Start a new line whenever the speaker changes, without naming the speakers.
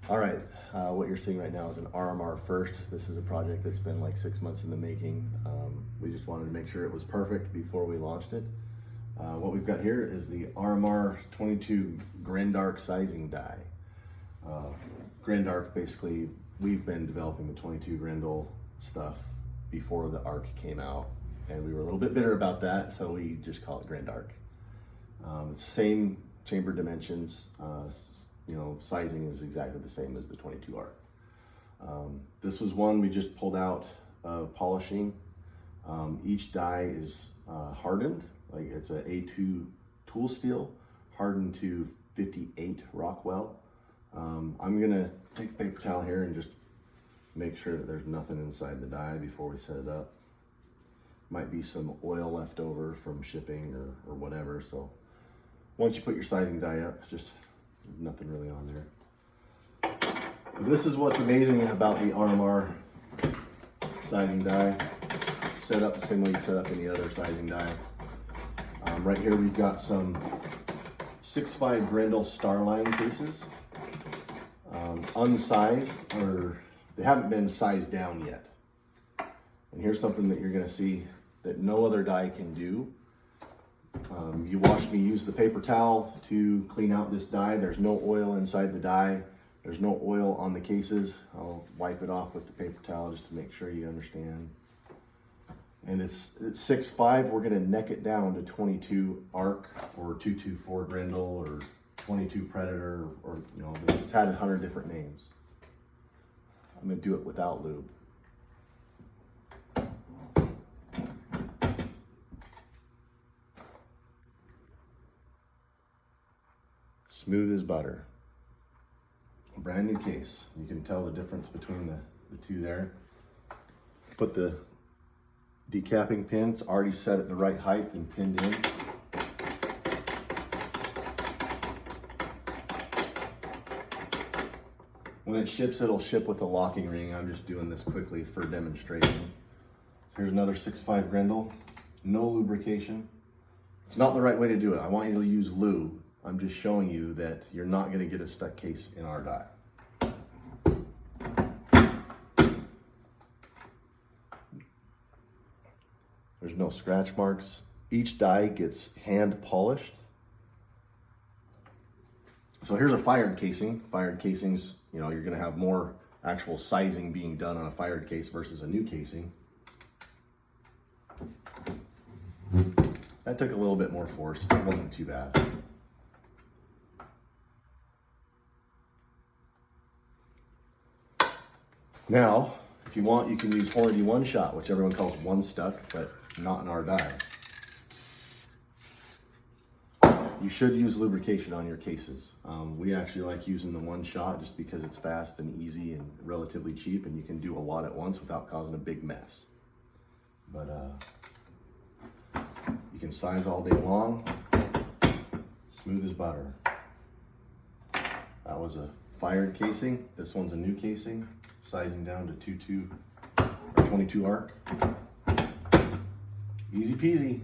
All right, what you're seeing right now is an RMR first. This is a project that's been like 6 months in the making. We just wanted to make sure it was perfect before we launched it. What we've got here is the RMR 22 Grendel sizing die. Grendel, basically, we've been developing the 22 Grendel stuff before the ARC came out, and we were a little bit bitter about that, so we just call it Grendel. It's the same chamber dimensions. Sizing is exactly the same as the 22 ARC. This was one we just pulled out of polishing. Each die is hardened, like it's a A2 tool steel, hardened to 58 Rockwell. I'm gonna take a paper towel here and just make sure that there's nothing inside the die before we set it up. Might be some oil left over from shipping or whatever, so once you put your sizing die up, just nothing really on there. This is what's amazing about the RMR sizing die. Set up the same way you set up any other sizing die. Right here we've got some 6.5 Grendel Starline cases. Unsized, or they haven't been sized down yet. And here's something that you're gonna see that no other die can do. You watched me use the paper towel to clean out this die. There's no oil inside the die. There's no oil on the cases. I'll wipe it off with the paper towel just to make sure you understand. And it's 6.5. We're gonna neck it down to 22 ARC or 224 Grendel or 22 Predator, or it's had 100 different names. I'm gonna do it without lube. Smooth as butter. Brand new case. You can tell the difference between the two there. Put the decapping pins already set at the right height and pinned in. When it ships, it'll ship with a locking ring. I'm just doing this quickly for demonstration. So here's another 6.5 Grendel. No lubrication. It's not the right way to do it. I want you to use lube. I'm just showing you that you're not going to get a stuck case in our die. There's no scratch marks. Each die gets hand polished. So here's a fired casing. Fired casings, you're going to have more actual sizing being done on a fired case versus a new casing. That took a little bit more force, but it wasn't too bad. Now, if you want, you can use Hornady one shot, which everyone calls one stuck, but not in our die. You should use lubrication on your cases. We actually like using the one shot just because it's fast and easy and relatively cheap, and you can do a lot at once without causing a big mess. But you can size all day long, smooth as butter. That was a fired casing. This one's a new casing. Sizing down to 22 ARC. Easy peasy.